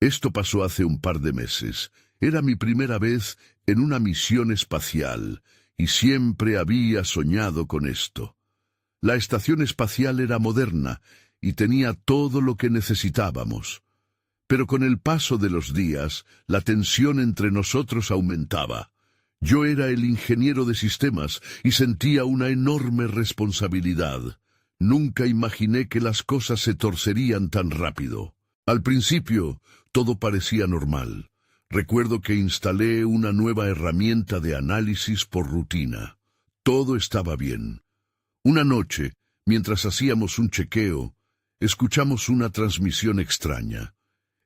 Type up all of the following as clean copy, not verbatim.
Esto pasó hace un par de meses. Era mi primera vez en una misión espacial, y siempre había soñado con esto. La estación espacial era moderna y tenía todo lo que necesitábamos. Pero con el paso de los días, la tensión entre nosotros aumentaba. Yo era el ingeniero de sistemas y sentía una enorme responsabilidad. Nunca imaginé que las cosas se torcerían tan rápido. Al principio, todo parecía normal. Recuerdo que instalé una nueva herramienta de análisis por rutina. Todo estaba bien. Una noche, mientras hacíamos un chequeo, escuchamos una transmisión extraña.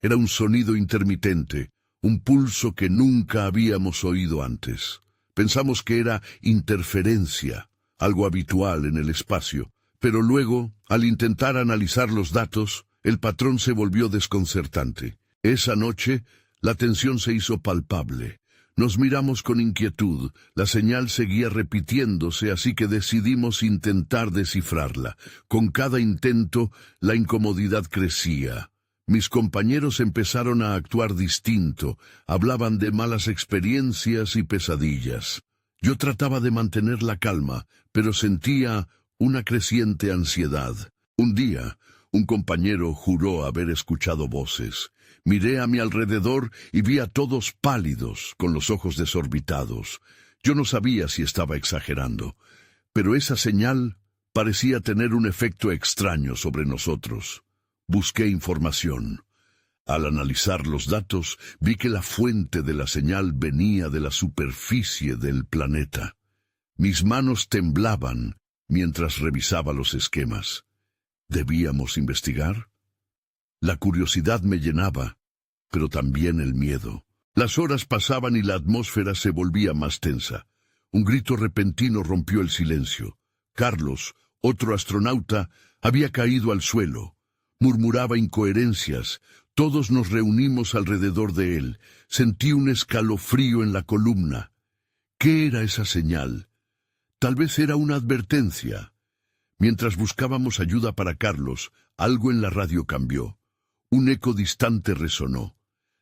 Era un sonido intermitente, un pulso que nunca habíamos oído antes. Pensamos que era interferencia, algo habitual en el espacio, pero luego, al intentar analizar los datos, el patrón se volvió desconcertante. Esa noche, la tensión se hizo palpable. Nos miramos con inquietud. La señal seguía repitiéndose, así que decidimos intentar descifrarla. Con cada intento, la incomodidad crecía. Mis compañeros empezaron a actuar distinto. Hablaban de malas experiencias y pesadillas. Yo trataba de mantener la calma, pero sentía una creciente ansiedad. Un día, un compañero juró haber escuchado voces. Miré a mi alrededor y vi a todos pálidos, con los ojos desorbitados. Yo no sabía si estaba exagerando, pero esa señal parecía tener un efecto extraño sobre nosotros. Busqué información. Al analizar los datos, vi que la fuente de la señal venía de la superficie del planeta. Mis manos temblaban mientras revisaba los esquemas. ¿Debíamos investigar? La curiosidad me llenaba, pero también el miedo. Las horas pasaban y la atmósfera se volvía más tensa. Un grito repentino rompió el silencio. Carlos, otro astronauta, había caído al suelo. Murmuraba incoherencias. Todos nos reunimos alrededor de él. Sentí un escalofrío en la columna. ¿Qué era esa señal? Tal vez era una advertencia. Mientras buscábamos ayuda para Carlos, algo en la radio cambió. Un eco distante resonó.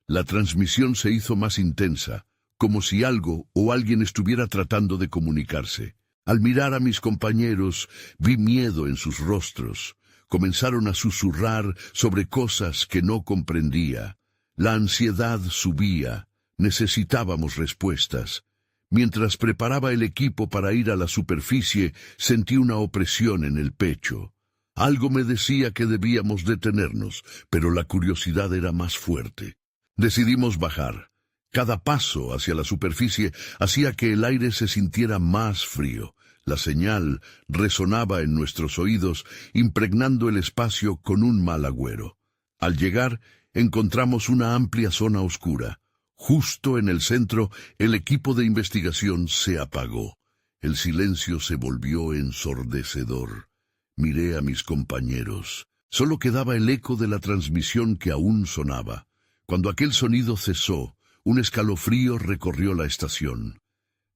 La transmisión se hizo más intensa, como si algo o alguien estuviera tratando de comunicarse. Al mirar a mis compañeros, vi miedo en sus rostros. Comenzaron a susurrar sobre cosas que no comprendía. La ansiedad subía. Necesitábamos respuestas. Mientras preparaba el equipo para ir a la superficie, sentí una opresión en el pecho. Algo me decía que debíamos detenernos, pero la curiosidad era más fuerte. Decidimos bajar. Cada paso hacia la superficie hacía que el aire se sintiera más frío. La señal resonaba en nuestros oídos, impregnando el espacio con un mal agüero. Al llegar, encontramos una amplia zona oscura. Justo en el centro, el equipo de investigación se apagó. El silencio se volvió ensordecedor. Miré a mis compañeros. Solo quedaba el eco de la transmisión que aún sonaba. Cuando aquel sonido cesó, un escalofrío recorrió la estación.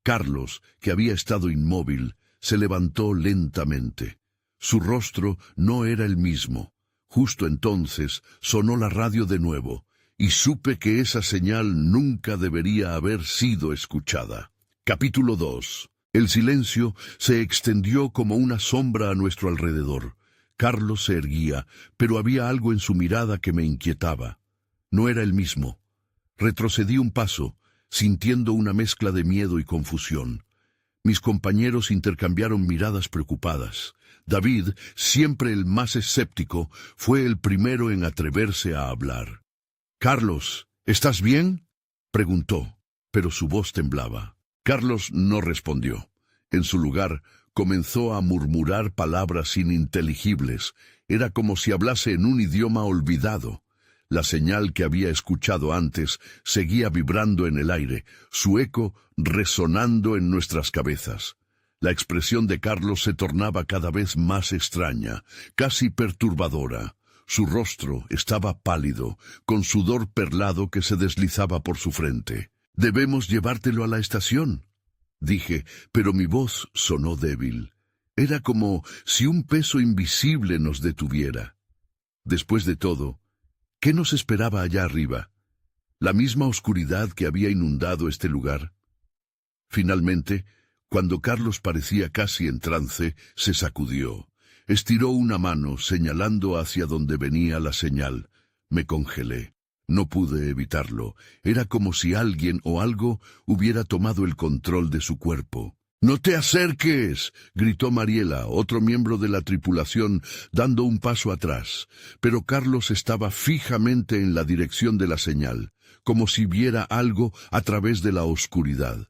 Carlos, que había estado inmóvil, se levantó lentamente. Su rostro no era el mismo. Justo entonces sonó la radio de nuevo, y supe que esa señal nunca debería haber sido escuchada. Capítulo 2. El silencio se extendió como una sombra a nuestro alrededor. Carlos se erguía, pero había algo en su mirada que me inquietaba. No era el mismo. Retrocedí un paso, sintiendo una mezcla de miedo y confusión. Mis compañeros intercambiaron miradas preocupadas. David, siempre el más escéptico, fue el primero en atreverse a hablar. «Carlos, ¿estás bien?», preguntó, pero su voz temblaba. Carlos no respondió. En su lugar, comenzó a murmurar palabras ininteligibles. Era como si hablase en un idioma olvidado. La señal que había escuchado antes seguía vibrando en el aire, su eco resonando en nuestras cabezas. La expresión de Carlos se tornaba cada vez más extraña, casi perturbadora. Su rostro estaba pálido, con sudor perlado que se deslizaba por su frente. «Debemos llevártelo a la estación», dije, pero mi voz sonó débil. Era como si un peso invisible nos detuviera. Después de todo, ¿Qué nos esperaba allá arriba? ¿La misma oscuridad que había inundado este lugar? Finalmente, cuando Carlos parecía casi en trance, se sacudió. Estiró una mano, señalando hacia donde venía la señal. Me congelé. No pude evitarlo. Era como si alguien o algo hubiera tomado el control de su cuerpo. «¡No te acerques!», gritó Mariela, otro miembro de la tripulación, dando un paso atrás. Pero Carlos estaba fijamente en la dirección de la señal, como si viera algo a través de la oscuridad.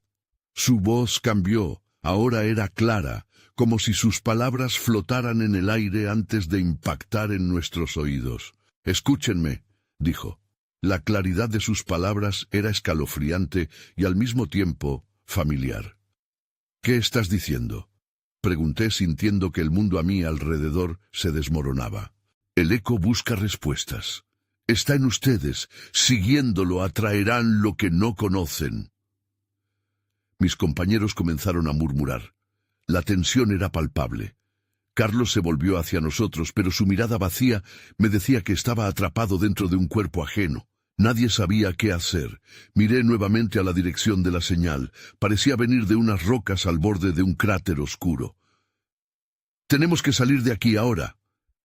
Su voz cambió. Ahora era clara, como si sus palabras flotaran en el aire antes de impactar en nuestros oídos. «Escúchenme», dijo. La claridad de sus palabras era escalofriante y al mismo tiempo familiar. «¿Qué estás diciendo?», pregunté sintiendo que el mundo a mi alrededor se desmoronaba. «El eco busca respuestas. Está en ustedes. Siguiéndolo atraerán lo que no conocen». Mis compañeros comenzaron a murmurar. La tensión era palpable. Carlos se volvió hacia nosotros, pero su mirada vacía me decía que estaba atrapado dentro de un cuerpo ajeno. Nadie sabía qué hacer. Miré nuevamente a la dirección de la señal. Parecía venir de unas rocas al borde de un cráter oscuro. «Tenemos que salir de aquí ahora»,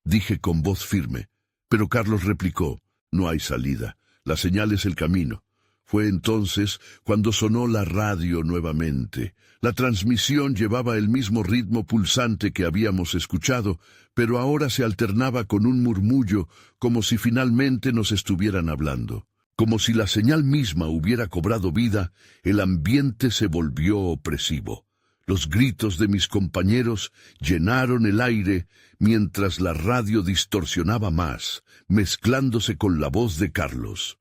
dije con voz firme. Pero Carlos replicó: «No hay salida. La señal es el camino». Fue entonces cuando sonó la radio nuevamente. La transmisión llevaba el mismo ritmo pulsante que habíamos escuchado, pero ahora se alternaba con un murmullo, como si finalmente nos estuvieran hablando. Como si la señal misma hubiera cobrado vida, el ambiente se volvió opresivo. Los gritos de mis compañeros llenaron el aire, mientras la radio distorsionaba más, mezclándose con la voz de Carlos.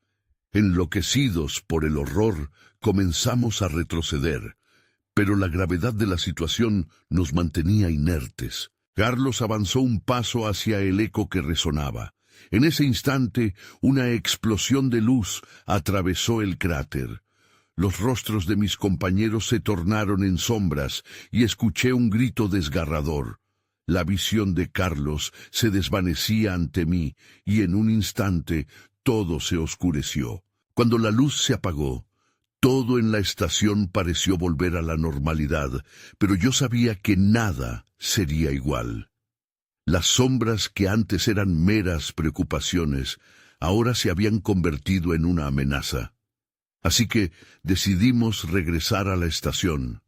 Enloquecidos por el horror, comenzamos a retroceder, pero la gravedad de la situación nos mantenía inertes. Carlos avanzó un paso hacia el eco que resonaba. En ese instante, una explosión de luz atravesó el cráter. Los rostros de mis compañeros se tornaron en sombras y escuché un grito desgarrador. La visión de Carlos se desvanecía ante mí y en un instante todo se oscureció. Cuando la luz se apagó, todo en la estación pareció volver a la normalidad, pero yo sabía que nada sería igual. Las sombras que antes eran meras preocupaciones, ahora se habían convertido en una amenaza. Así que decidimos regresar a la estación,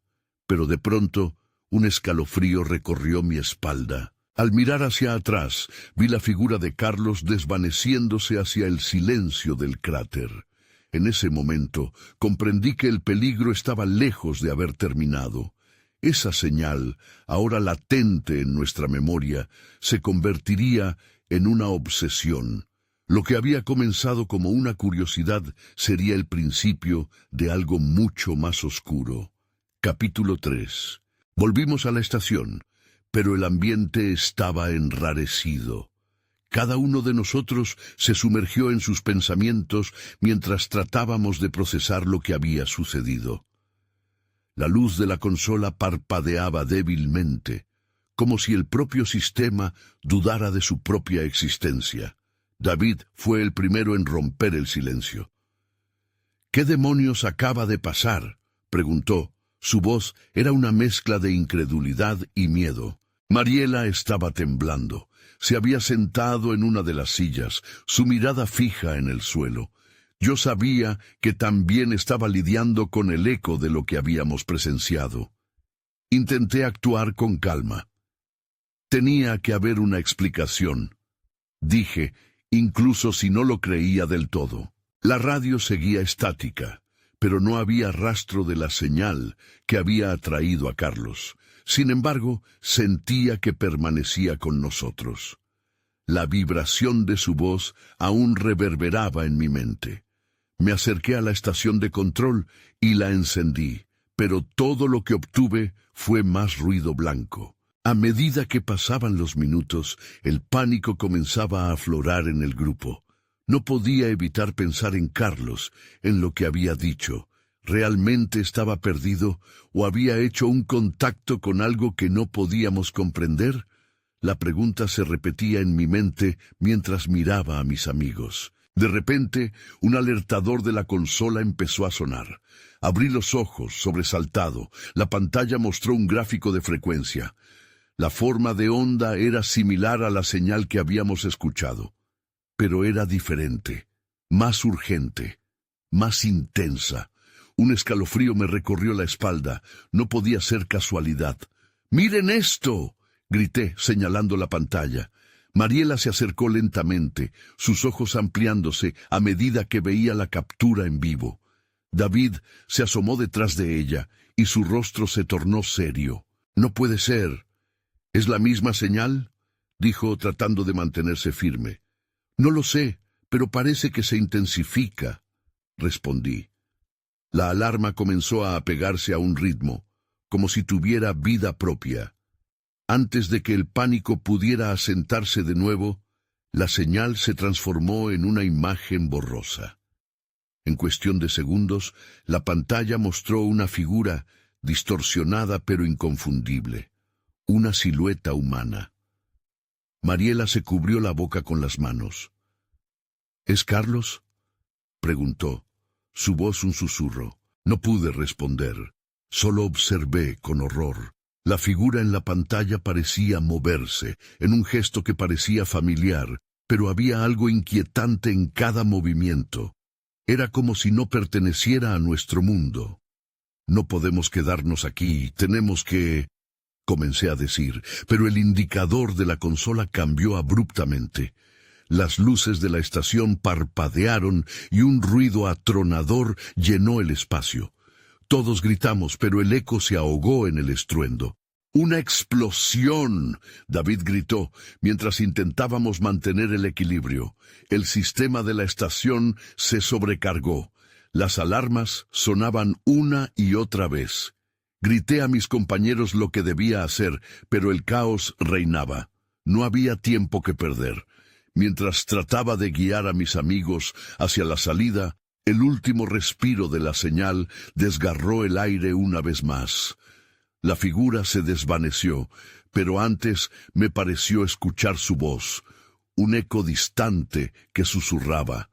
pero de pronto un escalofrío recorrió mi espalda. Al mirar hacia atrás, vi la figura de Carlos desvaneciéndose hacia el silencio del cráter. En ese momento comprendí que el peligro estaba lejos de haber terminado. Esa señal, ahora latente en nuestra memoria, se convertiría en una obsesión. Lo que había comenzado como una curiosidad sería el principio de algo mucho más oscuro. Capítulo 3. Volvimos a la estación, pero el ambiente estaba enrarecido. Cada uno de nosotros se sumergió en sus pensamientos mientras tratábamos de procesar lo que había sucedido. La luz de la consola parpadeaba débilmente, como si el propio sistema dudara de su propia existencia. David fue el primero en romper el silencio. «¿Qué demonios acaba de pasar?», preguntó. Su voz era una mezcla de incredulidad y miedo. Mariela estaba temblando. Se había sentado en una de las sillas, su mirada fija en el suelo. Yo sabía que también estaba lidiando con el eco de lo que habíamos presenciado. Intenté actuar con calma. Tenía que haber una explicación, dije, incluso si no lo creía del todo. La radio seguía estática, pero no había rastro de la señal que había atraído a Carlos. Sin embargo, sentía que permanecía con nosotros. La vibración de su voz aún reverberaba en mi mente. Me acerqué a la estación de control y la encendí, pero todo lo que obtuve fue más ruido blanco. A medida que pasaban los minutos, el pánico comenzaba a aflorar en el grupo. No podía evitar pensar en Carlos, en lo que había dicho. ¿Realmente estaba perdido o había hecho un contacto con algo que no podíamos comprender? La pregunta se repetía en mi mente mientras miraba a mis amigos. De repente, un alertador de la consola empezó a sonar. Abrí los ojos, sobresaltado. La pantalla mostró un gráfico de frecuencia. La forma de onda era similar a la señal que habíamos escuchado, pero era diferente, más urgente, más intensa. Un escalofrío me recorrió la espalda. No podía ser casualidad. ¡Miren esto!, grité, señalando la pantalla. Mariela se acercó lentamente, sus ojos ampliándose a medida que veía la captura en vivo. David se asomó detrás de ella, y su rostro se tornó serio. «No puede ser. ¿Es la misma señal?», dijo, tratando de mantenerse firme. «No lo sé, pero parece que se intensifica», respondí. La alarma comenzó a apegarse a un ritmo, como si tuviera vida propia. Antes de que el pánico pudiera asentarse de nuevo, la señal se transformó en una imagen borrosa. En cuestión de segundos, la pantalla mostró una figura distorsionada pero inconfundible, una silueta humana. Mariela se cubrió la boca con las manos. «¿Es Carlos?», preguntó, su voz un susurro. No pude responder, solo observé con horror. La figura en la pantalla parecía moverse, en un gesto que parecía familiar, pero había algo inquietante en cada movimiento. Era como si no perteneciera a nuestro mundo. «No podemos quedarnos aquí, tenemos que...», comencé a decir, pero el indicador de la consola cambió abruptamente. Las luces de la estación parpadearon y un ruido atronador llenó el espacio. Todos gritamos, pero el eco se ahogó en el estruendo. «¡Una explosión!», David gritó, mientras intentábamos mantener el equilibrio. El sistema de la estación se sobrecargó. Las alarmas sonaban una y otra vez. Grité a mis compañeros lo que debía hacer, pero el caos reinaba. No había tiempo que perder. Mientras trataba de guiar a mis amigos hacia la salida, el último respiro de la señal desgarró el aire una vez más. La figura se desvaneció, pero antes me pareció escuchar su voz, un eco distante que susurraba.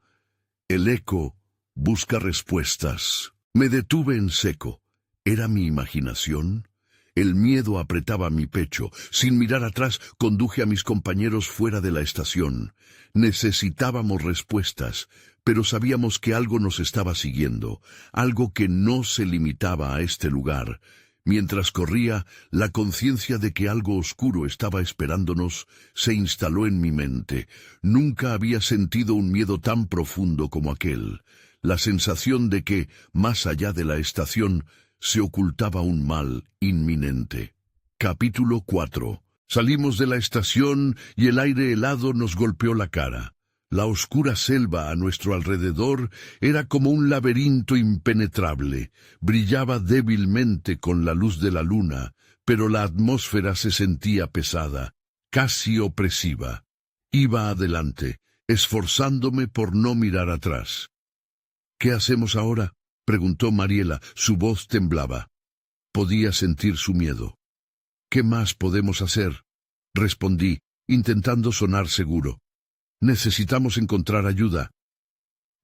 El eco busca respuestas. Me detuve en seco. ¿Era mi imaginación? El miedo apretaba mi pecho. Sin mirar atrás, conduje a mis compañeros fuera de la estación. Necesitábamos respuestas, pero sabíamos que algo nos estaba siguiendo, algo que no se limitaba a este lugar. Mientras corría, la conciencia de que algo oscuro estaba esperándonos se instaló en mi mente. Nunca había sentido un miedo tan profundo como aquel. La sensación de que, más allá de la estación, se ocultaba un mal inminente. Capítulo 4. Salimos de la estación y el aire helado nos golpeó la cara. La oscura selva a nuestro alrededor era como un laberinto impenetrable. Brillaba débilmente con la luz de la luna, pero la atmósfera se sentía pesada, casi opresiva. Iba adelante, esforzándome por no mirar atrás. «¿Qué hacemos ahora?», preguntó Mariela, su voz temblaba. Podía sentir su miedo. «¿Qué más podemos hacer?», respondí, intentando sonar seguro. «Necesitamos encontrar ayuda».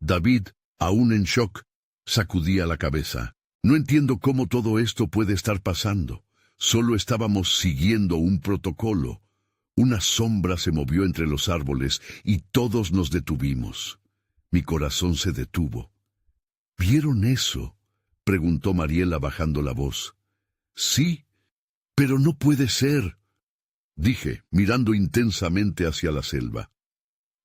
David, aún en shock, sacudía la cabeza. «No entiendo cómo todo esto puede estar pasando. Solo estábamos siguiendo un protocolo». Una sombra se movió entre los árboles y todos nos detuvimos. Mi corazón se detuvo. «¿Vieron eso?», preguntó Mariela bajando la voz. «Sí, pero no puede ser», dije, mirando intensamente hacia la selva.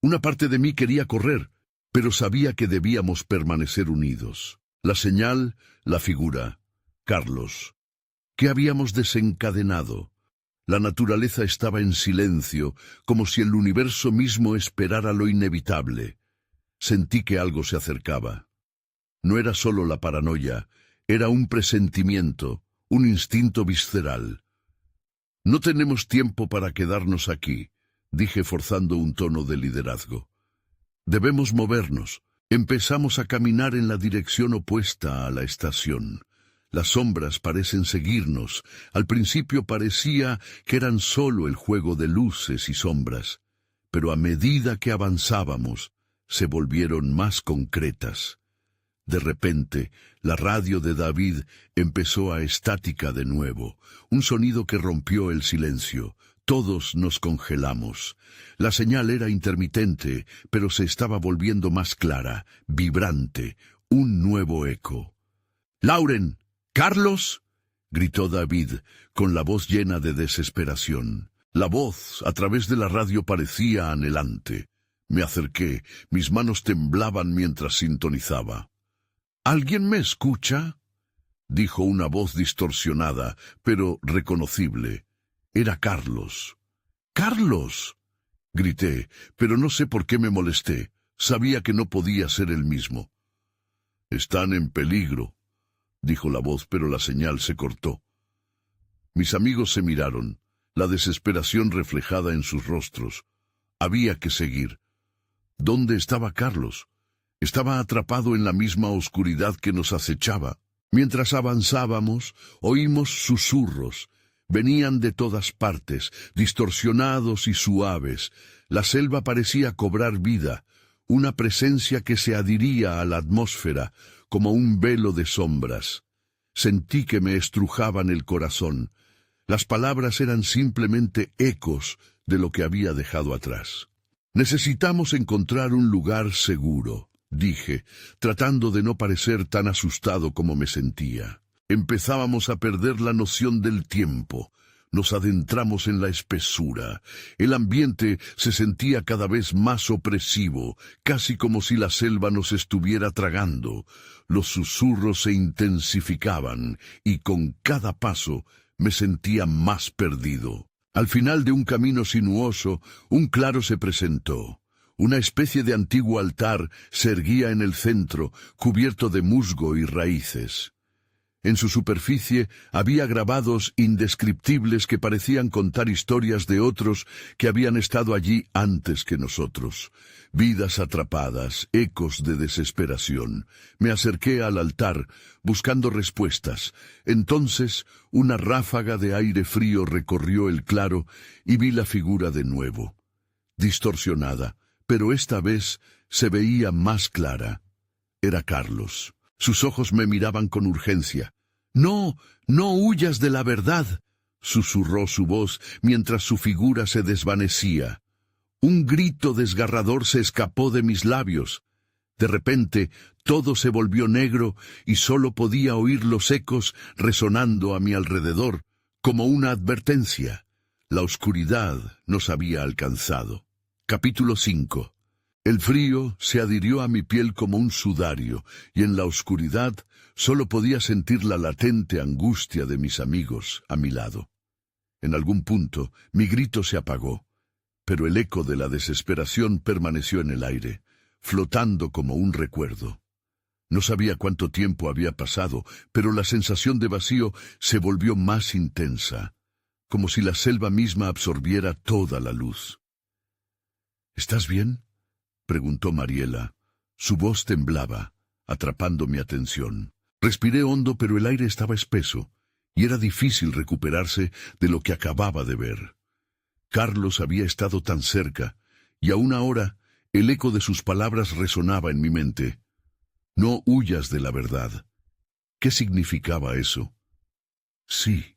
Una parte de mí quería correr, pero sabía que debíamos permanecer unidos. La señal, la figura, Carlos. ¿Qué habíamos desencadenado? La naturaleza estaba en silencio, como si el universo mismo esperara lo inevitable. Sentí que algo se acercaba. No era solo la paranoia, era un presentimiento, un instinto visceral. «No tenemos tiempo para quedarnos aquí», dije forzando un tono de liderazgo. «Debemos movernos». Empezamos a caminar en la dirección opuesta a la estación. Las sombras parecen seguirnos. Al principio parecía que eran solo el juego de luces y sombras, pero a medida que avanzábamos, se volvieron más concretas. De repente, la radio de David empezó a estática de nuevo, un sonido que rompió el silencio. Todos nos congelamos. La señal era intermitente, pero se estaba volviendo más clara, vibrante, un nuevo eco. —¡Lauren! —¿Carlos? —gritó David, con la voz llena de desesperación. La voz, a través de la radio, parecía anhelante. Me acerqué, mis manos temblaban mientras sintonizaba. —¿Alguien me escucha? —dijo una voz distorsionada, pero reconocible. Era Carlos. —¡Carlos! —grité, pero no sé por qué me molesté. Sabía que no podía ser el mismo. —Están en peligro —dijo la voz, pero la señal se cortó. Mis amigos se miraron, la desesperación reflejada en sus rostros. Había que seguir. ¿Dónde estaba Carlos? Estaba atrapado en la misma oscuridad que nos acechaba. Mientras avanzábamos, oímos susurros. Venían de todas partes, distorsionados y suaves. La selva parecía cobrar vida, una presencia que se adhiría a la atmósfera, como un velo de sombras. Sentí que me estrujaban el corazón. Las palabras eran simplemente ecos de lo que había dejado atrás. Necesitamos encontrar un lugar seguro, dije, tratando de no parecer tan asustado como me sentía. Empezábamos a perder la noción del tiempo. Nos adentramos en la espesura. El ambiente se sentía cada vez más opresivo, casi como si la selva nos estuviera tragando. Los susurros se intensificaban, y con cada paso me sentía más perdido. Al final de un camino sinuoso, un claro se presentó. Una especie de antiguo altar se erguía en el centro, cubierto de musgo y raíces. En su superficie había grabados indescriptibles que parecían contar historias de otros que habían estado allí antes que nosotros. Vidas atrapadas, ecos de desesperación. Me acerqué al altar, buscando respuestas. Entonces, una ráfaga de aire frío recorrió el claro y vi la figura de nuevo. Distorsionada, pero esta vez se veía más clara. Era Carlos. Sus ojos me miraban con urgencia. —¡No, no huyas de la verdad! —susurró su voz mientras su figura se desvanecía. Un grito desgarrador se escapó de mis labios. De repente, todo se volvió negro y solo podía oír los ecos resonando a mi alrededor, como una advertencia. La oscuridad nos había alcanzado. Capítulo 5. El frío se adhirió a mi piel como un sudario, y en la oscuridad solo podía sentir la latente angustia de mis amigos a mi lado. En algún punto mi grito se apagó, pero el eco de la desesperación permaneció en el aire, flotando como un recuerdo. No sabía cuánto tiempo había pasado, pero la sensación de vacío se volvió más intensa, como si la selva misma absorbiera toda la luz. —¿Estás bien? —preguntó Mariela. Su voz temblaba, atrapando mi atención. Respiré hondo, pero el aire estaba espeso, y era difícil recuperarse de lo que acababa de ver. Carlos había estado tan cerca, y aún ahora el eco de sus palabras resonaba en mi mente. No huyas de la verdad. ¿Qué significaba eso? Sí,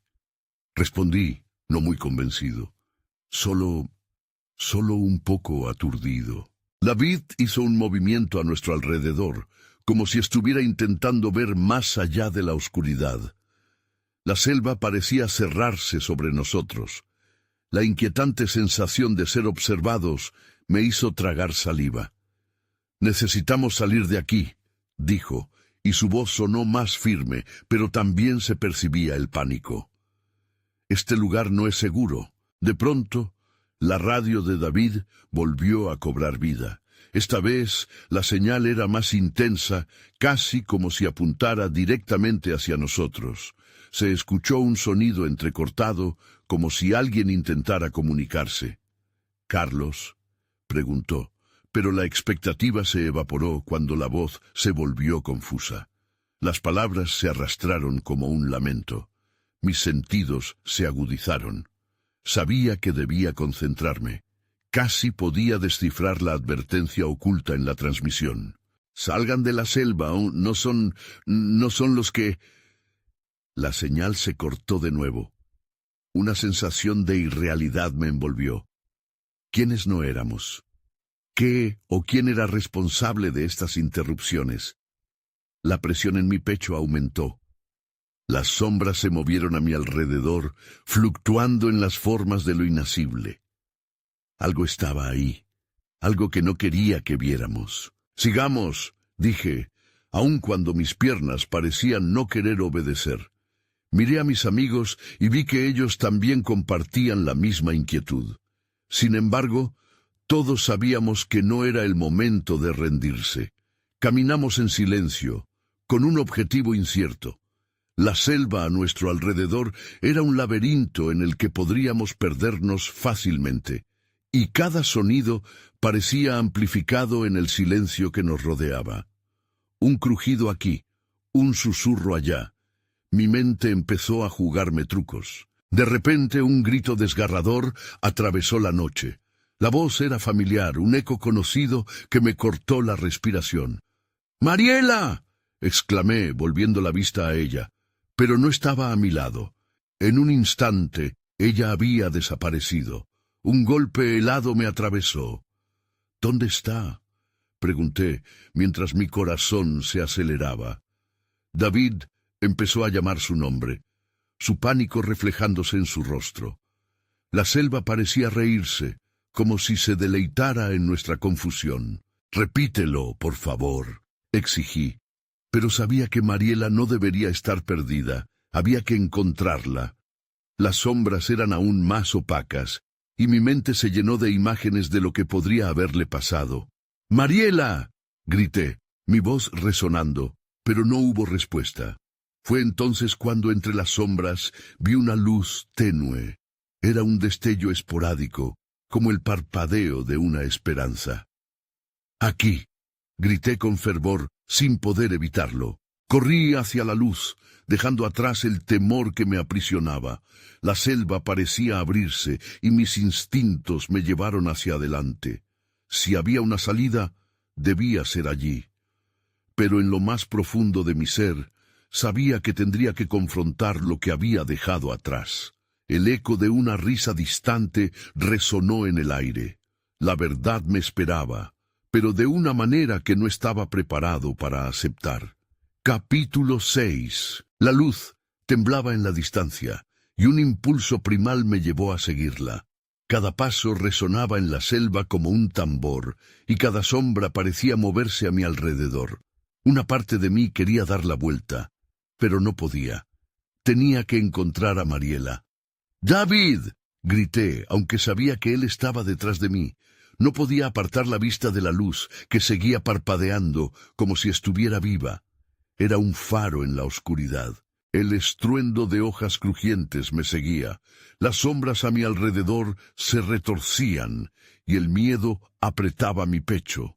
respondí, no muy convencido. Solo un poco aturdido. David hizo un movimiento a nuestro alrededor, como si estuviera intentando ver más allá de la oscuridad. La selva parecía cerrarse sobre nosotros. La inquietante sensación de ser observados me hizo tragar saliva. «Necesitamos salir de aquí», dijo, y su voz sonó más firme, pero también se percibía el pánico. «Este lugar no es seguro». De pronto, la radio de David volvió a cobrar vida. Esta vez, la señal era más intensa, casi como si apuntara directamente hacia nosotros. Se escuchó un sonido entrecortado, como si alguien intentara comunicarse. «¿Carlos?», preguntó, pero la expectativa se evaporó cuando la voz se volvió confusa. Las palabras se arrastraron como un lamento. Mis sentidos se agudizaron. Sabía que debía concentrarme. Casi podía descifrar la advertencia oculta en la transmisión. «Salgan de la selva, no son los que...» La señal se cortó de nuevo. Una sensación de irrealidad me envolvió. ¿Quiénes no éramos? ¿Qué o quién era responsable de estas interrupciones? La presión en mi pecho aumentó. Las sombras se movieron a mi alrededor, fluctuando en las formas de lo inacible. Algo estaba ahí, algo que no quería que viéramos. «Sigamos», dije, aun cuando mis piernas parecían no querer obedecer. Miré a mis amigos y vi que ellos también compartían la misma inquietud. Sin embargo, todos sabíamos que no era el momento de rendirse. Caminamos en silencio, con un objetivo incierto. La selva a nuestro alrededor era un laberinto en el que podríamos perdernos fácilmente, y cada sonido parecía amplificado en el silencio que nos rodeaba. Un crujido aquí, un susurro allá. Mi mente empezó a jugarme trucos. De repente un grito desgarrador atravesó la noche. La voz era familiar, un eco conocido que me cortó la respiración. «¡Mariela!», exclamé, volviendo la vista a ella, pero no estaba a mi lado. En un instante, ella había desaparecido. Un golpe helado me atravesó. «¿Dónde está?», pregunté, mientras mi corazón se aceleraba. David empezó a llamar su nombre, su pánico reflejándose en su rostro. La selva parecía reírse, como si se deleitara en nuestra confusión. «Repítelo, por favor», exigí. Pero sabía que Mariela no debería estar perdida, había que encontrarla. Las sombras eran aún más opacas, y mi mente se llenó de imágenes de lo que podría haberle pasado. «¡Mariela!», grité, mi voz resonando, pero no hubo respuesta. Fue entonces cuando entre las sombras vi una luz tenue. Era un destello esporádico, como el parpadeo de una esperanza. «¡Aquí!», grité con fervor, sin poder evitarlo. Corrí hacia la luz, dejando atrás el temor que me aprisionaba. La selva parecía abrirse, y mis instintos me llevaron hacia adelante. Si había una salida, debía ser allí. Pero en lo más profundo de mi ser, sabía que tendría que confrontar lo que había dejado atrás. El eco de una risa distante resonó en el aire. La verdad me esperaba, pero de una manera que no estaba preparado para aceptar. Capítulo 6. La luz temblaba en la distancia, y un impulso primal me llevó a seguirla. Cada paso resonaba en la selva como un tambor, y cada sombra parecía moverse a mi alrededor. Una parte de mí quería dar la vuelta, pero no podía. Tenía que encontrar a Mariela. «¡David!», grité, aunque sabía que él estaba detrás de mí. No podía apartar la vista de la luz, que seguía parpadeando como si estuviera viva. Era un faro en la oscuridad. El estruendo de hojas crujientes me seguía. Las sombras a mi alrededor se retorcían, y el miedo apretaba mi pecho.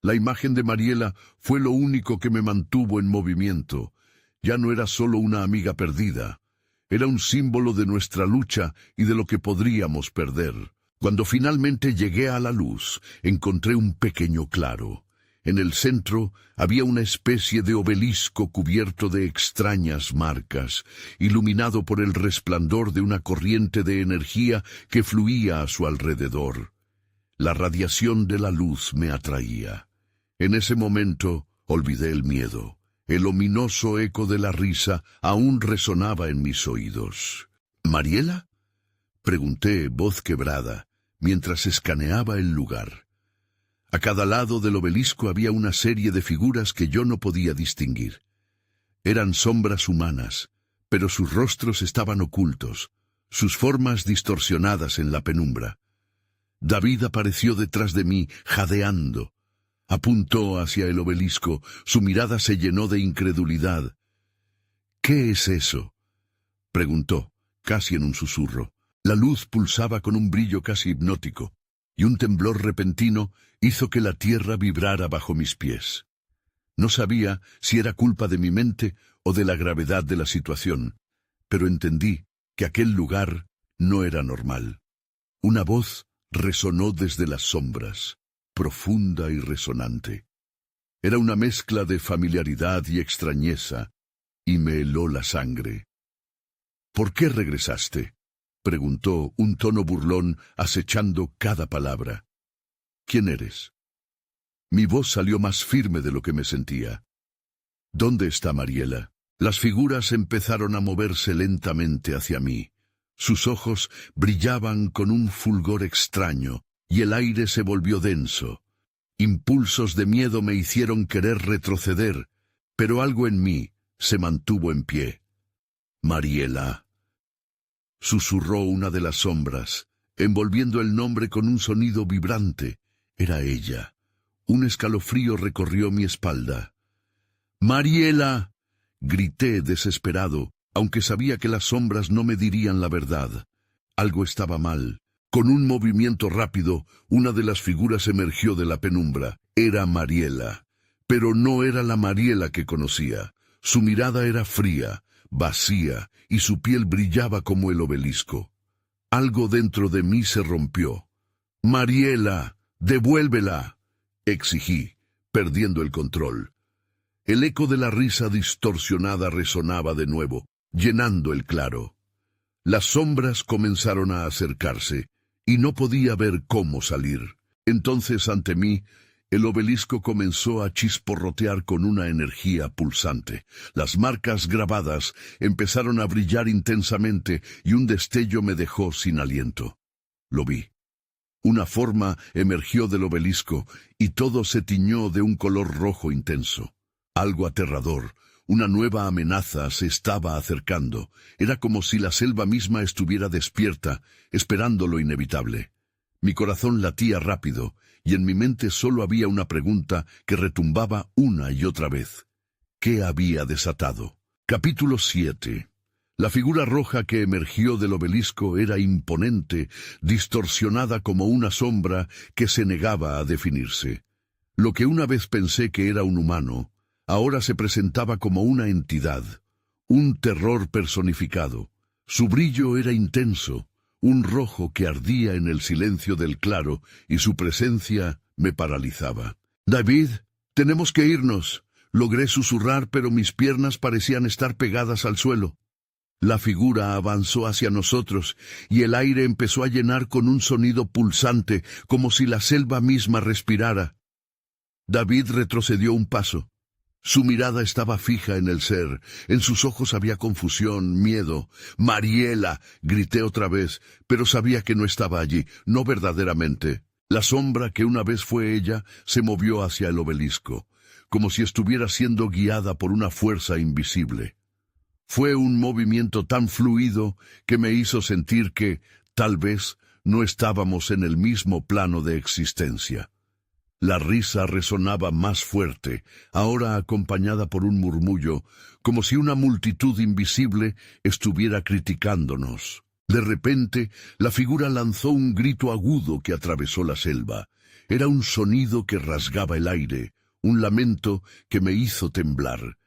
La imagen de Mariela fue lo único que me mantuvo en movimiento. Ya no era solo una amiga perdida. Era un símbolo de nuestra lucha y de lo que podríamos perder. Cuando finalmente llegué a la luz, encontré un pequeño claro. En el centro había una especie de obelisco cubierto de extrañas marcas, iluminado por el resplandor de una corriente de energía que fluía a su alrededor. La radiación de la luz me atraía. En ese momento olvidé el miedo. El ominoso eco de la risa aún resonaba en mis oídos. «¿Mariela?», pregunté, voz quebrada, mientras escaneaba el lugar. A cada lado del obelisco había una serie de figuras que yo no podía distinguir. Eran sombras humanas, pero sus rostros estaban ocultos, sus formas distorsionadas en la penumbra. David apareció detrás de mí, jadeando. Apuntó hacia el obelisco, su mirada se llenó de incredulidad. «¿Qué es eso?», preguntó, casi en un susurro. La luz pulsaba con un brillo casi hipnótico, y un temblor repentino hizo que la tierra vibrara bajo mis pies. No sabía si era culpa de mi mente o de la gravedad de la situación, pero entendí que aquel lugar no era normal. Una voz resonó desde las sombras, profunda y resonante. Era una mezcla de familiaridad y extrañeza, y me heló la sangre. —¿Por qué regresaste? —preguntó, un tono burlón acechando cada palabra. —¿Quién eres? Mi voz salió más firme de lo que me sentía. —¿Dónde está Mariela? Las figuras empezaron a moverse lentamente hacia mí. Sus ojos brillaban con un fulgor extraño, y el aire se volvió denso. Impulsos de miedo me hicieron querer retroceder, pero algo en mí se mantuvo en pie. —Mariela —susurró una de las sombras, envolviendo el nombre con un sonido vibrante. Era ella. Un escalofrío recorrió mi espalda. —¡Mariela! —grité desesperado, aunque sabía que las sombras no me dirían la verdad. Algo estaba mal. Con un movimiento rápido, una de las figuras emergió de la penumbra. Era Mariela. Pero no era la Mariela que conocía. Su mirada era fría, vacía, y su piel brillaba como el obelisco. Algo dentro de mí se rompió. —¡Mariela! ¡Devuélvela! —exigí, perdiendo el control. El eco de la risa distorsionada resonaba de nuevo, llenando el claro. Las sombras comenzaron a acercarse, y no podía ver cómo salir. Entonces, ante mí, el obelisco comenzó a chisporrotear con una energía pulsante. Las marcas grabadas empezaron a brillar intensamente, y un destello me dejó sin aliento. Lo vi. Una forma emergió del obelisco, y todo se tiñó de un color rojo intenso. Algo aterrador, una nueva amenaza se estaba acercando. Era como si la selva misma estuviera despierta, esperando lo inevitable. Mi corazón latía rápido, y en mi mente solo había una pregunta que retumbaba una y otra vez. ¿Qué había desatado? Capítulo 7. La figura roja que emergió del obelisco era imponente, distorsionada como una sombra que se negaba a definirse. Lo que una vez pensé que era un humano, ahora se presentaba como una entidad, un terror personificado. Su brillo era intenso, un rojo que ardía en el silencio del claro, y su presencia me paralizaba. —David, tenemos que irnos. Logré susurrar, pero mis piernas parecían estar pegadas al suelo. La figura avanzó hacia nosotros, y el aire empezó a llenar con un sonido pulsante, como si la selva misma respirara. David retrocedió un paso. Su mirada estaba fija en el ser. En sus ojos había confusión, miedo. —¡Mariela! —grité otra vez, pero sabía que no estaba allí, no verdaderamente. La sombra que una vez fue ella se movió hacia el obelisco, como si estuviera siendo guiada por una fuerza invisible. Fue un movimiento tan fluido que me hizo sentir que, tal vez, no estábamos en el mismo plano de existencia. La risa resonaba más fuerte, ahora acompañada por un murmullo, como si una multitud invisible estuviera criticándonos. De repente, la figura lanzó un grito agudo que atravesó la selva. Era un sonido que rasgaba el aire, un lamento que me hizo temblar.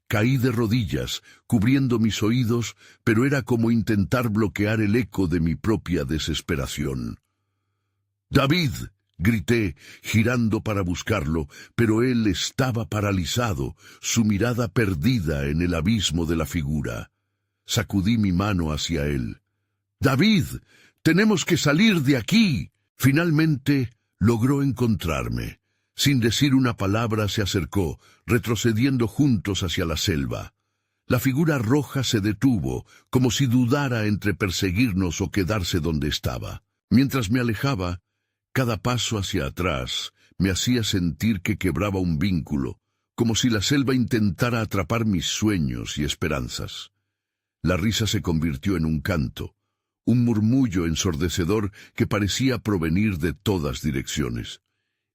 Caí de rodillas, cubriendo mis oídos, pero era como intentar bloquear el eco de mi propia desesperación. —¡David! —grité, girando para buscarlo, pero él estaba paralizado, su mirada perdida en el abismo de la figura. Sacudí mi mano hacia él. —¡David! ¡Tenemos que salir de aquí! Finalmente logró encontrarme. Sin decir una palabra se acercó, retrocediendo juntos hacia la selva. La figura roja se detuvo, como si dudara entre perseguirnos o quedarse donde estaba. Mientras me alejaba, cada paso hacia atrás me hacía sentir que quebraba un vínculo, como si la selva intentara atrapar mis sueños y esperanzas. La risa se convirtió en un canto, un murmullo ensordecedor que parecía provenir de todas direcciones.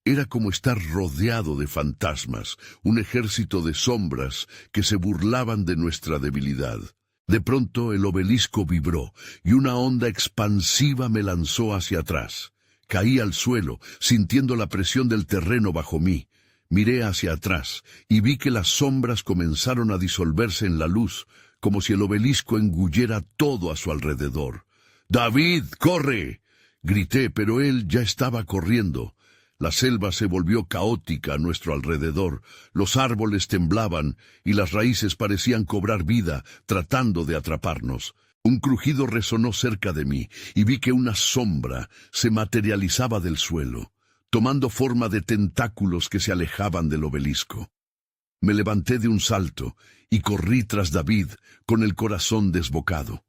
Era como estar rodeado de fantasmas, un ejército de sombras que se burlaban de nuestra debilidad. De pronto el obelisco vibró, y una onda expansiva me lanzó hacia atrás. Caí al suelo, sintiendo la presión del terreno bajo mí. Miré hacia atrás, y vi que las sombras comenzaron a disolverse en la luz, como si el obelisco engullera todo a su alrededor. —¡David, corre! Grité, pero él ya estaba corriendo. La selva se volvió caótica a nuestro alrededor, los árboles temblaban y las raíces parecían cobrar vida, tratando de atraparnos. Un crujido resonó cerca de mí y vi que una sombra se materializaba del suelo, tomando forma de tentáculos que se alejaban del obelisco. Me levanté de un salto y corrí tras David con el corazón desbocado.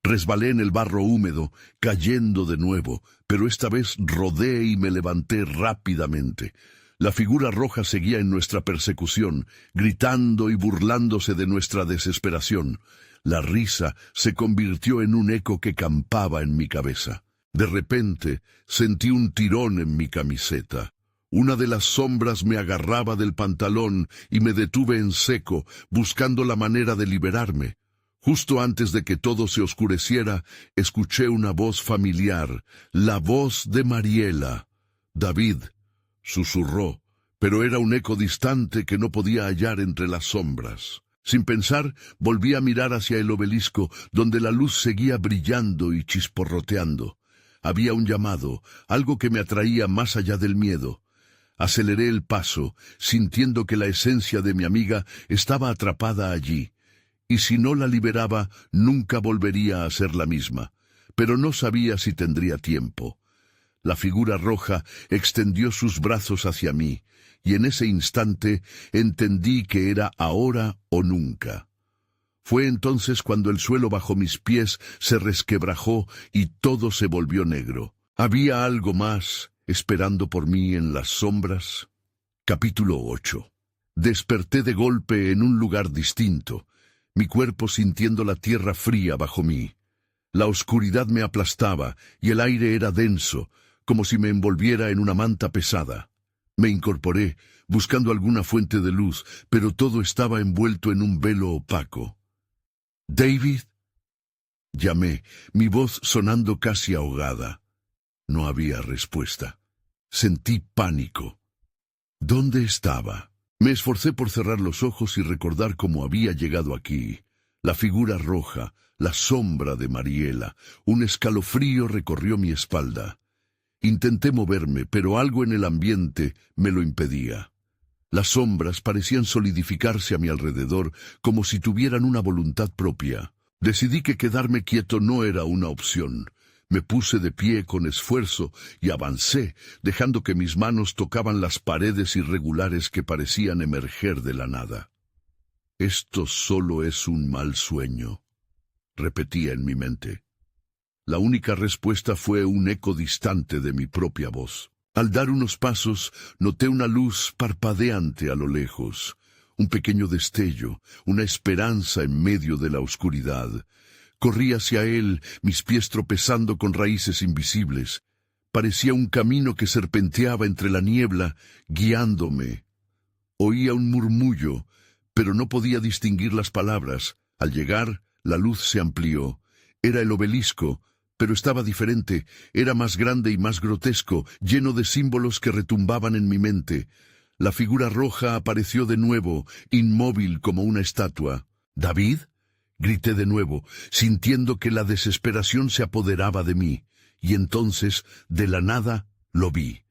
Resbalé en el barro húmedo, cayendo de nuevo, pero esta vez rodé y me levanté rápidamente. La figura roja seguía en nuestra persecución, gritando y burlándose de nuestra desesperación. La risa se convirtió en un eco que campaba en mi cabeza. De repente sentí un tirón en mi camiseta. Una de las sombras me agarraba del pantalón y me detuve en seco, buscando la manera de liberarme. Justo antes de que todo se oscureciera, escuché una voz familiar, la voz de Mariela. «David», susurró, pero era un eco distante que no podía hallar entre las sombras. Sin pensar, volví a mirar hacia el obelisco, donde la luz seguía brillando y chisporroteando. Había un llamado, algo que me atraía más allá del miedo. Aceleré el paso, sintiendo que la esencia de mi amiga estaba atrapada allí. Y si no la liberaba, nunca volvería a ser la misma. Pero no sabía si tendría tiempo. La figura roja extendió sus brazos hacia mí, y en ese instante entendí que era ahora o nunca. Fue entonces cuando el suelo bajo mis pies se resquebrajó y todo se volvió negro. ¿Había algo más esperando por mí en las sombras? Capítulo 8. Desperté de golpe en un lugar distinto, mi cuerpo sintiendo la tierra fría bajo mí. La oscuridad me aplastaba y el aire era denso, como si me envolviera en una manta pesada. Me incorporé, buscando alguna fuente de luz, pero todo estaba envuelto en un velo opaco. «¿David?», llamé, mi voz sonando casi ahogada. No había respuesta. Sentí pánico. ¿Dónde estaba? Me esforcé por cerrar los ojos y recordar cómo había llegado aquí. La figura roja, la sombra de Mariela, un escalofrío recorrió mi espalda. Intenté moverme, pero algo en el ambiente me lo impedía. Las sombras parecían solidificarse a mi alrededor como si tuvieran una voluntad propia. Decidí que quedarme quieto no era una opción. Me puse de pie con esfuerzo y avancé, dejando que mis manos tocaban las paredes irregulares que parecían emerger de la nada. «Esto solo es un mal sueño», repetía en mi mente. La única respuesta fue un eco distante de mi propia voz. Al dar unos pasos, noté una luz parpadeante a lo lejos, un pequeño destello, una esperanza en medio de la oscuridad. Corrí hacia él, mis pies tropezando con raíces invisibles. Parecía un camino que serpenteaba entre la niebla, guiándome. Oía un murmullo, pero no podía distinguir las palabras. Al llegar, la luz se amplió. Era el obelisco, pero estaba diferente. Era más grande y más grotesco, lleno de símbolos que retumbaban en mi mente. La figura roja apareció de nuevo, inmóvil como una estatua. «¿David?», grité de nuevo, sintiendo que la desesperación se apoderaba de mí, y entonces, de la nada, lo vi.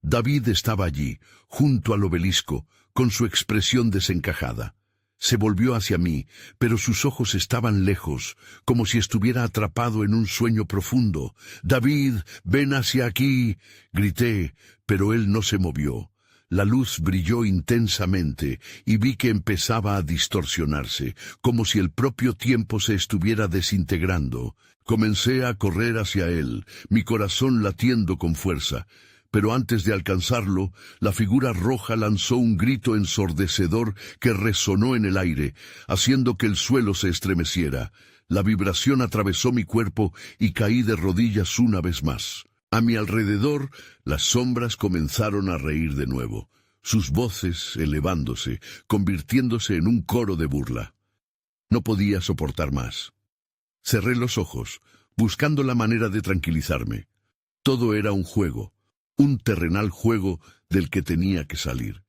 David estaba allí, junto al obelisco, con su expresión desencajada. Se volvió hacia mí, pero sus ojos estaban lejos, como si estuviera atrapado en un sueño profundo. «David, ven hacia aquí», grité, pero él no se movió. La luz brilló intensamente y vi que empezaba a distorsionarse, como si el propio tiempo se estuviera desintegrando. Comencé a correr hacia él, mi corazón latiendo con fuerza. Pero antes de alcanzarlo, la figura roja lanzó un grito ensordecedor que resonó en el aire, haciendo que el suelo se estremeciera. La vibración atravesó mi cuerpo y caí de rodillas una vez más. A mi alrededor, las sombras comenzaron a reír de nuevo, sus voces elevándose, convirtiéndose en un coro de burla. No podía soportar más. Cerré los ojos, buscando la manera de tranquilizarme. Todo era un juego, un terrenal juego del que tenía que salir.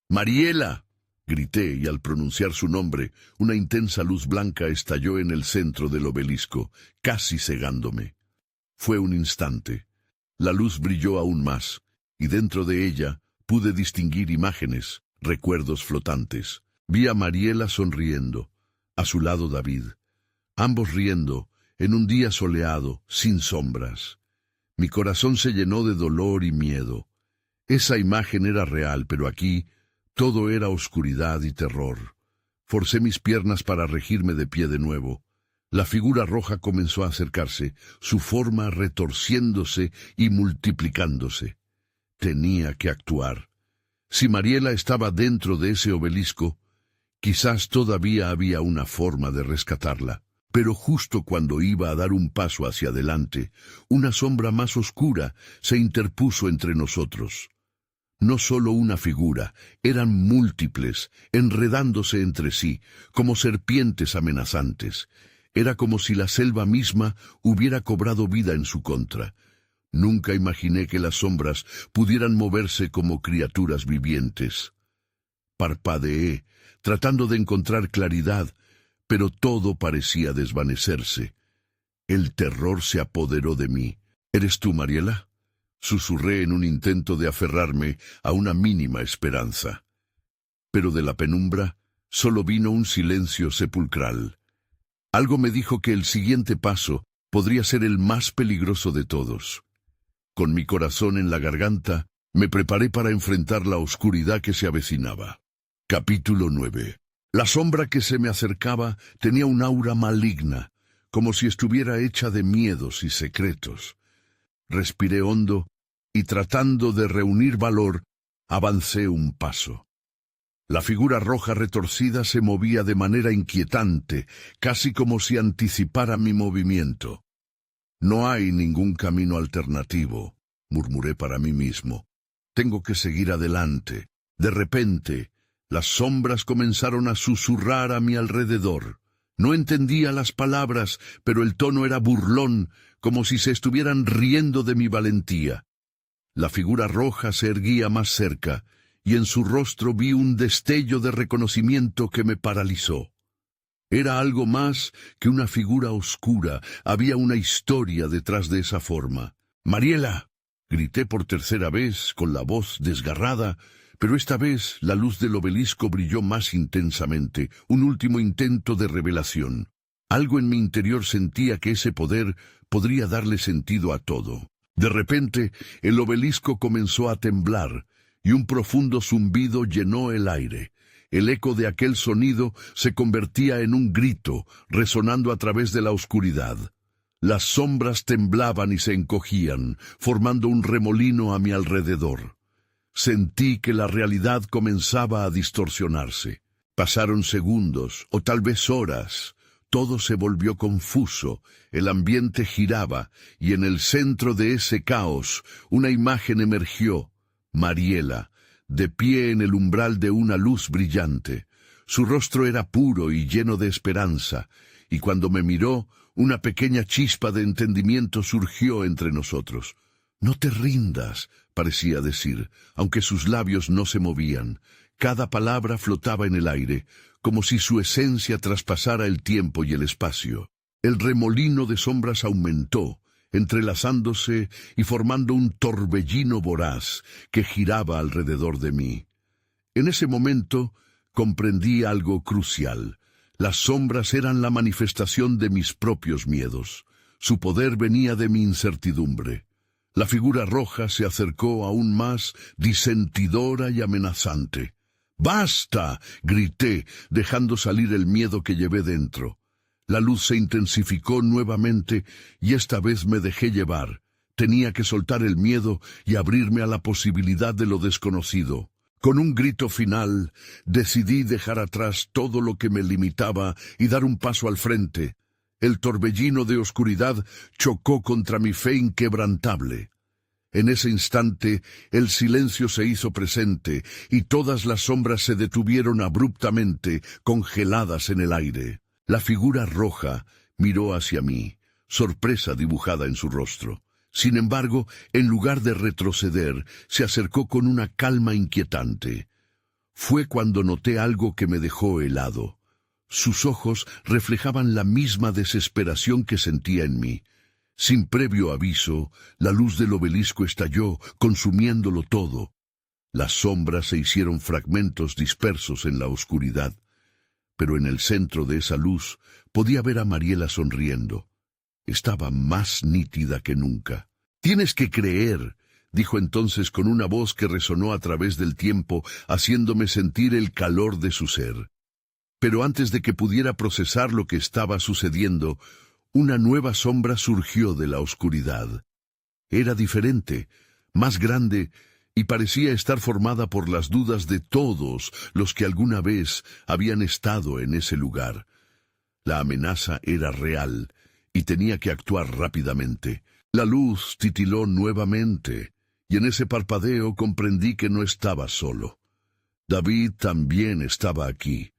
«¡Mariela!», grité, y al pronunciar su nombre, una intensa luz blanca estalló en el centro del obelisco, casi cegándome. Fue un instante. La luz brilló aún más, y dentro de ella pude distinguir imágenes, recuerdos flotantes. Vi a Mariela sonriendo, a su lado David, ambos riendo, en un día soleado, sin sombras. Mi corazón se llenó de dolor y miedo. Esa imagen era real, pero aquí todo era oscuridad y terror. Forcé mis piernas para regirme de pie de nuevo. La figura roja comenzó a acercarse, su forma retorciéndose y multiplicándose. Tenía que actuar. Si Mariela estaba dentro de ese obelisco, quizás todavía había una forma de rescatarla. Pero justo cuando iba a dar un paso hacia adelante, una sombra más oscura se interpuso entre nosotros. No solo una figura, eran múltiples, enredándose entre sí, como serpientes amenazantes. Era como si la selva misma hubiera cobrado vida en su contra. Nunca imaginé que las sombras pudieran moverse como criaturas vivientes. Parpadeé, tratando de encontrar claridad, pero todo parecía desvanecerse. El terror se apoderó de mí. ¿Eres tú, Mariela?, susurré en un intento de aferrarme a una mínima esperanza. Pero de la penumbra solo vino un silencio sepulcral. Algo me dijo que el siguiente paso podría ser el más peligroso de todos. Con mi corazón en la garganta, me preparé para enfrentar la oscuridad que se avecinaba. Capítulo 9. La sombra que se me acercaba tenía un aura maligna, como si estuviera hecha de miedos y secretos. Respiré hondo y, tratando de reunir valor, avancé un paso. La figura roja retorcida se movía de manera inquietante, casi como si anticipara mi movimiento. «No hay ningún camino alternativo», murmuré para mí mismo. «Tengo que seguir adelante». De repente, las sombras comenzaron a susurrar a mi alrededor. No entendía las palabras, pero el tono era burlón, como si se estuvieran riendo de mi valentía. La figura roja se erguía más cerca, y en su rostro vi un destello de reconocimiento que me paralizó. Era algo más que una figura oscura, había una historia detrás de esa forma. «¡Mariela!», grité por tercera vez, con la voz desgarrada, pero esta vez la luz del obelisco brilló más intensamente, un último intento de revelación. Algo en mi interior sentía que ese poder podría darle sentido a todo. De repente, el obelisco comenzó a temblar, y un profundo zumbido llenó el aire. El eco de aquel sonido se convertía en un grito, resonando a través de la oscuridad. Las sombras temblaban y se encogían, formando un remolino a mi alrededor. Sentí que la realidad comenzaba a distorsionarse. Pasaron segundos, o tal vez horas. Todo se volvió confuso, el ambiente giraba, y en el centro de ese caos, una imagen emergió: Mariela, de pie en el umbral de una luz brillante. Su rostro era puro y lleno de esperanza, y cuando me miró, una pequeña chispa de entendimiento surgió entre nosotros. «No te rindas», parecía decir, aunque sus labios no se movían. Cada palabra flotaba en el aire, como si su esencia traspasara el tiempo y el espacio. El remolino de sombras aumentó, entrelazándose y formando un torbellino voraz que giraba alrededor de mí. En ese momento comprendí algo crucial. Las sombras eran la manifestación de mis propios miedos. Su poder venía de mi incertidumbre. La figura roja se acercó aún más, disentidora y amenazante. «¡Basta!», grité, dejando salir el miedo que llevé dentro. La luz se intensificó nuevamente y esta vez me dejé llevar. Tenía que soltar el miedo y abrirme a la posibilidad de lo desconocido. Con un grito final, decidí dejar atrás todo lo que me limitaba y dar un paso al frente. El torbellino de oscuridad chocó contra mi fe inquebrantable. En ese instante, el silencio se hizo presente y todas las sombras se detuvieron abruptamente, congeladas en el aire. La figura roja miró hacia mí, sorpresa dibujada en su rostro. Sin embargo, en lugar de retroceder, se acercó con una calma inquietante. Fue cuando noté algo que me dejó helado. Sus ojos reflejaban la misma desesperación que sentía en mí. Sin previo aviso, la luz del obelisco estalló, consumiéndolo todo. Las sombras se hicieron fragmentos dispersos en la oscuridad, pero en el centro de esa luz podía ver a Mariela sonriendo. Estaba más nítida que nunca. «Tienes que creer», dijo entonces con una voz que resonó a través del tiempo, haciéndome sentir el calor de su ser. Pero antes de que pudiera procesar lo que estaba sucediendo, una nueva sombra surgió de la oscuridad. Era diferente, más grande, y parecía estar formada por las dudas de todos los que alguna vez habían estado en ese lugar. La amenaza era real, y tenía que actuar rápidamente. La luz titiló nuevamente, y en ese parpadeo comprendí que no estaba solo. David también estaba aquí.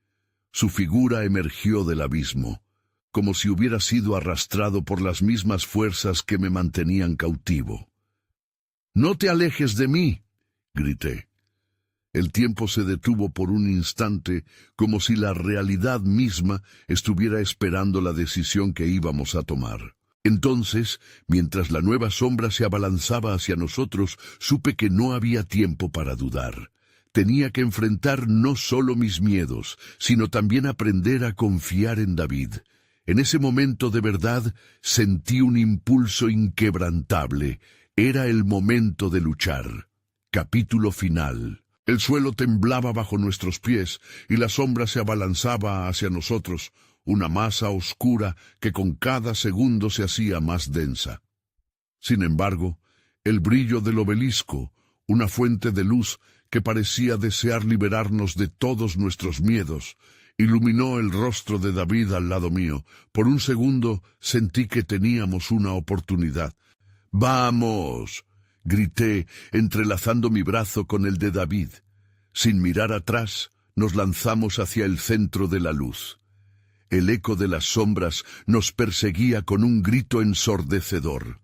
Su figura emergió del abismo, como si hubiera sido arrastrado por las mismas fuerzas que me mantenían cautivo. «¡No te alejes de mí!», grité. El tiempo se detuvo por un instante, como si la realidad misma estuviera esperando la decisión que íbamos a tomar. Entonces, mientras la nueva sombra se abalanzaba hacia nosotros, supe que no había tiempo para dudar. Tenía que enfrentar no solo mis miedos, sino también aprender a confiar en David. En ese momento de verdad sentí un impulso inquebrantable. Era el momento de luchar. Capítulo final. El suelo temblaba bajo nuestros pies y la sombra se abalanzaba hacia nosotros, una masa oscura que con cada segundo se hacía más densa. Sin embargo, el brillo del obelisco, una fuente de luz que parecía desear liberarnos de todos nuestros miedos, iluminó el rostro de David al lado mío. Por un segundo sentí que teníamos una oportunidad. «¡Vamos!», grité, entrelazando mi brazo con el de David. Sin mirar atrás, nos lanzamos hacia el centro de la luz. El eco de las sombras nos perseguía con un grito ensordecedor.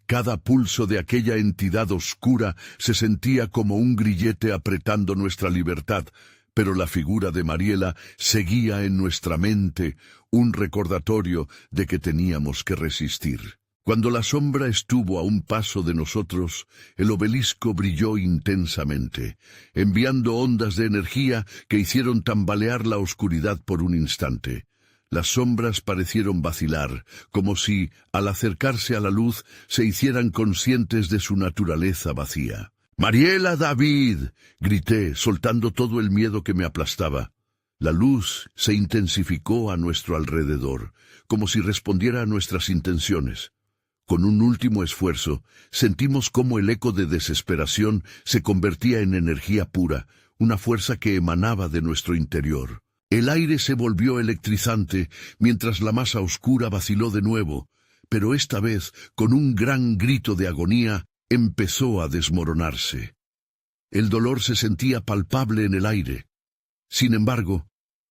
Cada pulso de aquella entidad oscura se sentía como un grillete apretando nuestra libertad, pero la figura de Mariela seguía en nuestra mente, un recordatorio de que teníamos que resistir. Cuando la sombra estuvo a un paso de nosotros, el obelisco brilló intensamente, enviando ondas de energía que hicieron tambalear la oscuridad por un instante. Las sombras parecieron vacilar, como si, al acercarse a la luz, se hicieran conscientes de su naturaleza vacía. «¡Mariela, David!», grité, soltando todo el miedo que me aplastaba. La luz se intensificó a nuestro alrededor, como si respondiera a nuestras intenciones. Con un último esfuerzo, sentimos cómo el eco de desesperación se convertía en energía pura, una fuerza que emanaba de nuestro interior. El aire se volvió electrizante mientras la masa oscura vaciló de nuevo, pero esta vez, con un gran grito de agonía, empezó a desmoronarse. El dolor se sentía palpable en el aire. Sin embargo,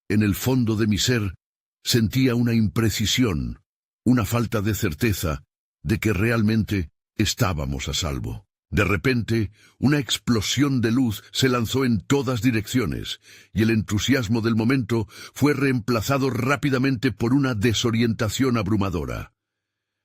en el fondo de mi ser, sentía una imprecisión, una falta de certeza de que realmente estábamos a salvo. De repente, una explosión de luz se lanzó en todas direcciones, y el entusiasmo del momento fue reemplazado rápidamente por una desorientación abrumadora.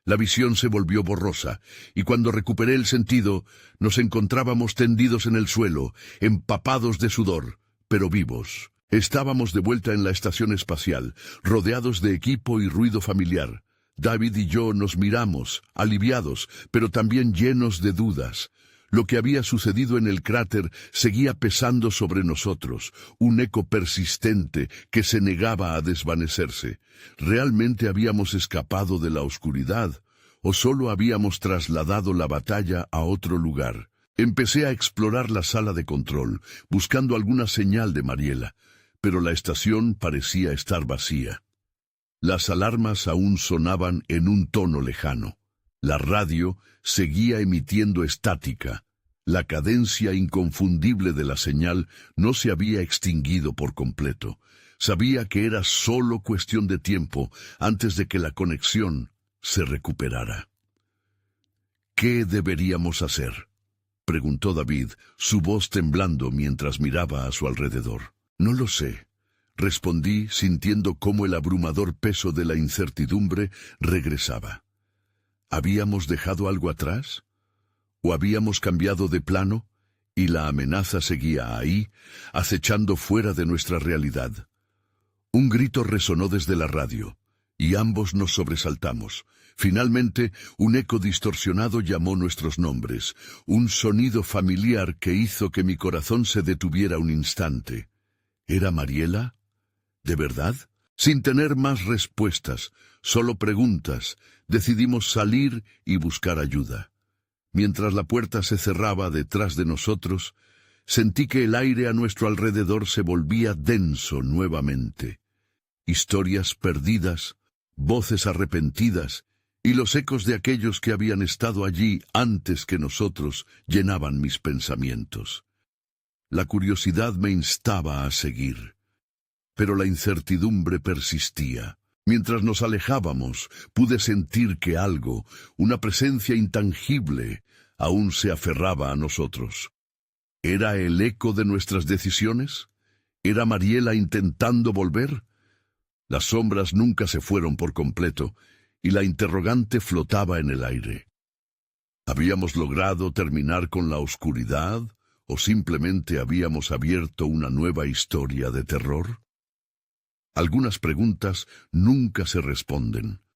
La visión se volvió borrosa, y cuando recuperé el sentido, nos encontrábamos tendidos en el suelo, empapados de sudor, pero vivos. Estábamos de vuelta en la estación espacial, rodeados de equipo y ruido familiar. David y yo nos miramos, aliviados, pero también llenos de dudas. Lo que había sucedido en el cráter seguía pesando sobre nosotros, un eco persistente que se negaba a desvanecerse. ¿Realmente habíamos escapado de la oscuridad, o solo habíamos trasladado la batalla a otro lugar? Empecé a explorar la sala de control, buscando alguna señal de Mariela, pero la estación parecía estar vacía. Las alarmas aún sonaban en un tono lejano. La radio seguía emitiendo estática. La cadencia inconfundible de la señal no se había extinguido por completo. Sabía que era solo cuestión de tiempo antes de que la conexión se recuperara. «¿Qué deberíamos hacer?», preguntó David, su voz temblando mientras miraba a su alrededor. «No lo sé», respondí, sintiendo cómo el abrumador peso de la incertidumbre regresaba. ¿Habíamos dejado algo atrás? ¿O habíamos cambiado de plano y la amenaza seguía ahí, acechando fuera de nuestra realidad? Un grito resonó desde la radio, y ambos nos sobresaltamos. Finalmente, un eco distorsionado llamó nuestros nombres, un sonido familiar que hizo que mi corazón se detuviera un instante. ¿Era Mariela? ¿De verdad? Sin tener más respuestas, solo preguntas, decidimos salir y buscar ayuda. Mientras la puerta se cerraba detrás de nosotros, sentí que el aire a nuestro alrededor se volvía denso nuevamente. Historias perdidas, voces arrepentidas y los ecos de aquellos que habían estado allí antes que nosotros llenaban mis pensamientos. La curiosidad me instaba a seguir, pero la incertidumbre persistía. Mientras nos alejábamos, pude sentir que algo, una presencia intangible, aún se aferraba a nosotros. ¿Era el eco de nuestras decisiones? ¿Era Mariela intentando volver? Las sombras nunca se fueron por completo, y la interrogante flotaba en el aire. ¿Habíamos logrado terminar con la oscuridad, o simplemente habíamos abierto una nueva historia de terror? Algunas preguntas nunca se responden,